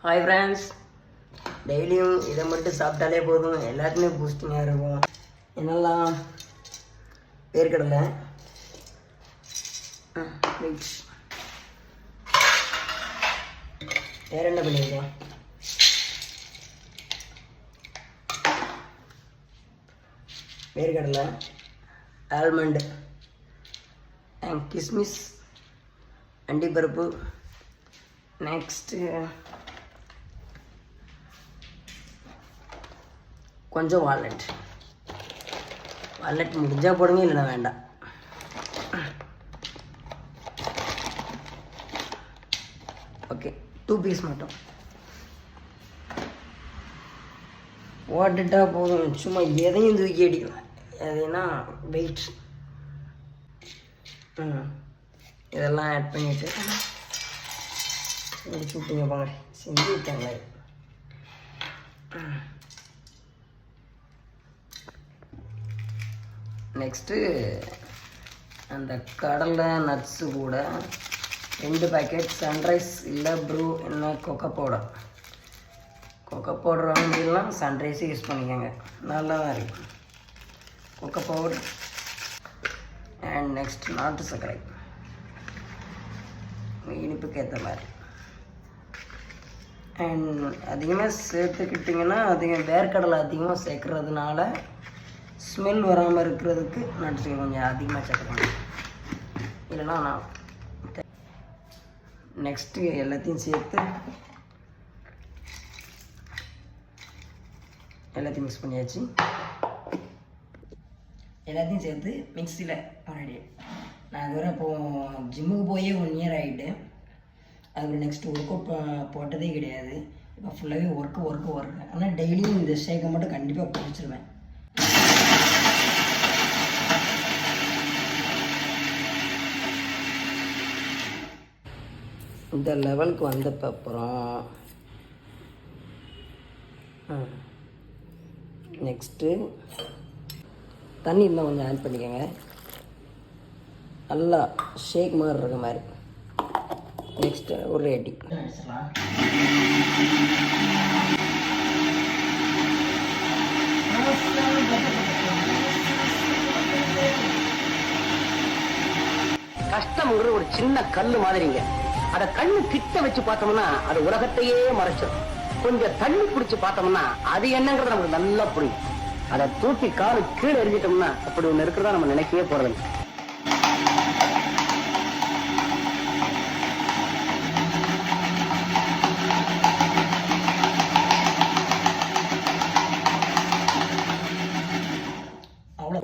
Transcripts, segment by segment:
Hi friends, டெய்லியும் இதை மட்டும் சாப்பிட்டாலே போதும், எல்லாத்துக்குமே பூஸ்டிங்காக இருக்கும். என்னெல்லாம் வேர்க்கடலை, வெயிட் வேறு என்ன பண்ணியிருக்கேன், வேர்க்கடலை, ஆல்மண்டு அண்ட் கிஸ்மிஸ், அண்டிப்பருப்பு, நெக்ஸ்ட்டு கொஞ்சம் வால்நட் முடிஞ்சால் போடுங்க, இல்லைனா வேண்டாம். ஓகே, 2 பீஸ் மட்டும் போட்டுட்டா போதும். சும்மா எதையும் தூக்கி அடிக்கலாம். எதுனா வெயிட் இதெல்லாம் ஆட் பண்ணிவிட்டு முடிச்சு விட்டுங்க. பாங்க, செஞ்சு விட்டாங்க. நெக்ஸ்ட்டு அந்த கடலை நட்ஸு கூட 2 பேக்கெட் சன்ரைஸ் இல்லை ப்ரூ என்ன கொக்கோ பவுடர் வாங்கிடலாம். சன்ரைஸே யூஸ் பண்ணிக்கோங்க, நல்லா தான் இருக்கும் கொக்கோ பவுடர். அண்ட் நெக்ஸ்ட் நாட்டு சர்க்கரை இனிப்புக்கு ஏற்ற மாதிரி. அண்ட் அதிகமாக சேர்த்துக்கிட்டிங்கன்னா வேர்க்கடலை அதிகமாக சேர்க்குறதுனால ஸ்மெல் வராமல் இருக்கிறதுக்கு நட்ஸு கொஞ்சம் அதிகமாக சேர்த்துக்கணும், இல்லைனா நான். நெக்ஸ்ட்டு எல்லாத்தையும் மிக்ஸ் பண்ணியாச்சு. எல்லாத்தையும் சேர்த்து மிக்ஸியில் ஆல்ரெடி நான் இதுவரை இப்போது ஜிம்முக்கு போயே 1 இயர் ஆகிட்டு, அதுக்கு நெக்ஸ்ட்டு ஒர்க் அவுட் போட்டதே கிடையாது. இப்போ ஃபுல்லாகவே ஒர்க்கு. ஆனால் டெய்லியும் இந்த ஷேக்கை மட்டும் கண்டிப்பாக குடிச்சிருவேன். இந்த லெவலுக்கு வந்தப்பறம் நெக்ஸ்ட்டு தண்ணி இன்னும் கொஞ்சம் ஆட் பண்ணிக்கோங்க, நல்லா ஷேக் மாதிரி இருக்க மாதிரி. நெக்ஸ்ட்டு ஒரு ரெடி கஷ்டம்ங்கிற ஒரு சின்ன கல் மாதிரிங்க. அதை கண்ணு கிட்ட வச்சு பார்த்தோம்னா அது உலகத்தையே மறைச்சிடும். கொஞ்சம் தண்ணி குடிச்சு பார்த்தோம்னா அது என்னங்கிறது நமக்கு நல்லா புரியும். அதை தூக்கி காலு கீழே எரிஞ்சிட்டோம்னா அப்படி ஒன்று இருக்கிறதா நம்ம நினைக்கவே போறது. அவ்வளோ,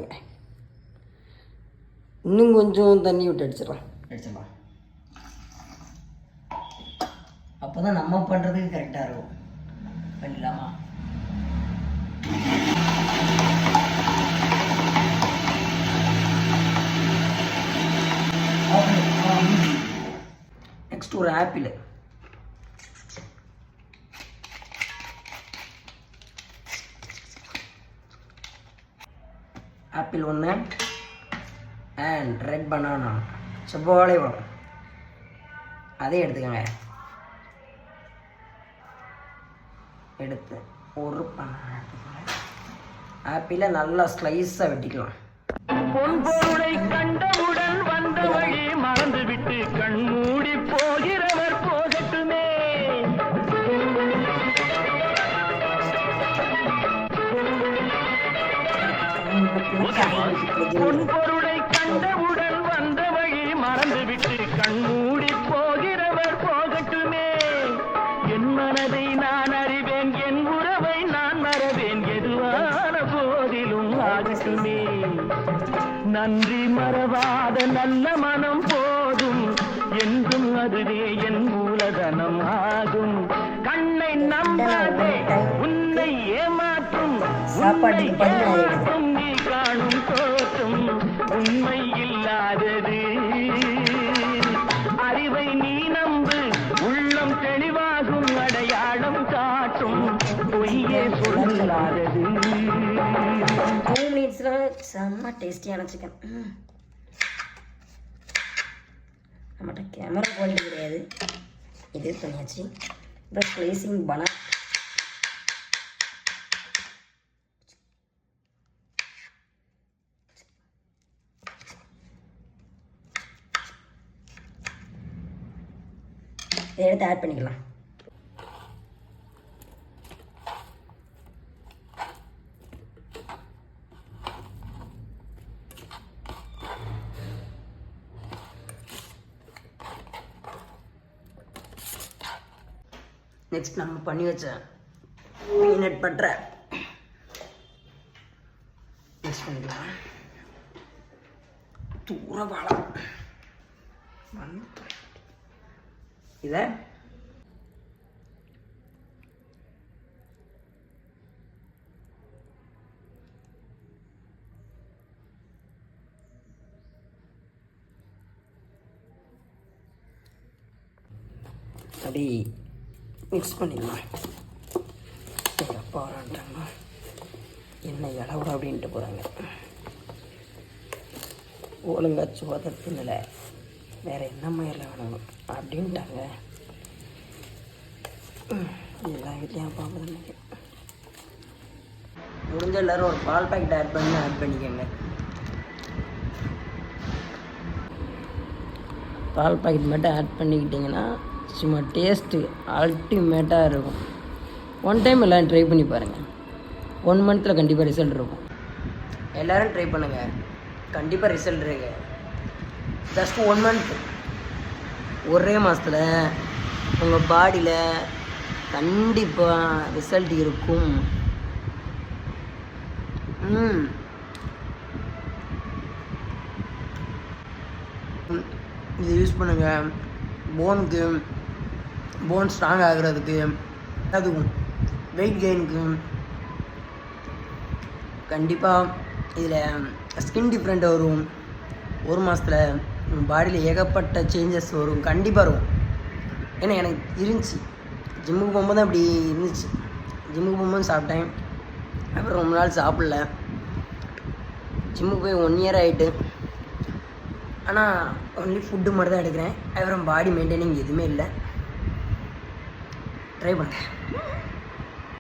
இன்னும் கொஞ்சம் தண்ணி விட்டு அடிச்சிடலாம். அப்போ தான் நம்ம பண்ணுறதுக்கு கரெக்டாக இருக்கும். பண்ணிடலாமா? நெக்ஸ்ட் ஒரு ஆப்பிள் ஒன்று அண்ட் ரெட் பனானா செவ்வாழை பழம் அதே எடுத்துக்கோங்க. எடுத்து ஒரு ஆப்பிளை நல்லா ஸ்லைஸாக வெட்டிக்கலாம். பொன்பொருளை கண்டவுடன் வந்த வழி மறந்து விட்டு கண்மூடி போகிறவர் போகட்டுமே. பொன்பொருளை கண்டவுடன் வந்த வழி மறந்து விட்டு கண்மூடி போகிறவர் போகட்டுமே. என் மனதை நான் அறிவேன், என் உறவை நான் மறவேன், எதுவான போதிலும் ஆகட்டுமே. நன்றி மறவாத நல்ல மனம் போதும், என்றும் அதுவே என் மூலதனம் ஆகும். கண்ணை நம்பாதே, உன்னை ஏமாற்றும், உன்னை ஏமாற்றும் நீ காணும் தோற்றும் உண்மை இல்லாதது. அறிவை நீ நம்பு, உள்ளம் தெளிவாகும், அடையாளம் காட்டும், பொய்யே சொல்லாதது. 2 மினிட்ஸில் செம்ம டேஸ்டியான சிக்கன். நம்மகிட்ட கேமரா குவாலிட்டி கிடையாது, இது பண்ணியாச்சு. அப்புறம் ஸ்லைசிங் பனானா. இதை எடுத்து ஆட் பண்ணிக்கலாம். நெக்ஸ்ட் நம்ம பண்ணி வச்ச பீனட் பட்டரை மிக்ஸ் பண்ணிக்கலாம். தூர வாழை இதை அப்படி மிக்ஸ் பண்ணிடலாம். எங்கள் அப்பா வரான்ட்டாங்க, என்ன இளவுட அப்படின்ட்டு போகிறாங்க. ஒழுங்கா சோதத்தினில் வேறு என்ன மயிரில் வேணும் அப்படின்ட்டாங்க. எல்லா வீட்லையும் பார்ப்பது முடிஞ்ச எல்லோரும் ஒரு பால் பாக்கெட் ஆட் பண்ணிக்கோங்க. பால் பாக்கெட் மட்டும் ஆட் பண்ணிக்கிட்டிங்கன்னா சும்மா டேஸ்ட்டு அல்டிமேட்டாக இருக்கும். ஒன் டைம் எல்லோரும் ட்ரை பண்ணி பாருங்கள். 1 மந்த்தில் கண்டிப்பாக ரிசல்ட் இருக்கும். எல்லோரும் ட்ரை பண்ணுங்கள், கண்டிப்பாக ரிசல்ட் இருக்கு. ஜஸ்ட் 1 மந்த், ஒரே மாதத்தில் உங்கள் பாடியில் கண்டிப்பாக ரிசல்ட் இருக்கும். இது யூஸ் பண்ணுங்கள். போன் ஸ்ட்ராங் ஆகிறதுக்கு, அதுவும் வெயிட் கெயினுக்கு. கண்டிப்பாக இதில் ஸ்கின் டிஃப்ரெண்ட் வரும். 1 மாதத்தில் பாடியில் ஏகப்பட்ட சேஞ்சஸ் வரும், கண்டிப்பாக இருக்கும். ஏன்னா எனக்கு இருந்துச்சு, ஜிம்முக்கு போகும்போது அப்படி இருந்துச்சு. ஜிம்முக்கு போகும்போது சாப்பிட்டேன், அப்புறம் ரொம்ப நாள் சாப்பிடல. ஜிம்முக்கு போய் 1 இயர் ஆகிட்டு, ஆனால் ஒன்லி ஃபுட்டு மட்டும் தான் எடுக்கிறேன். அப்புறம் பாடி மெயின்டைனிங் எதுவுமே இல்லை. ட்ரை பண்ணுறேன்.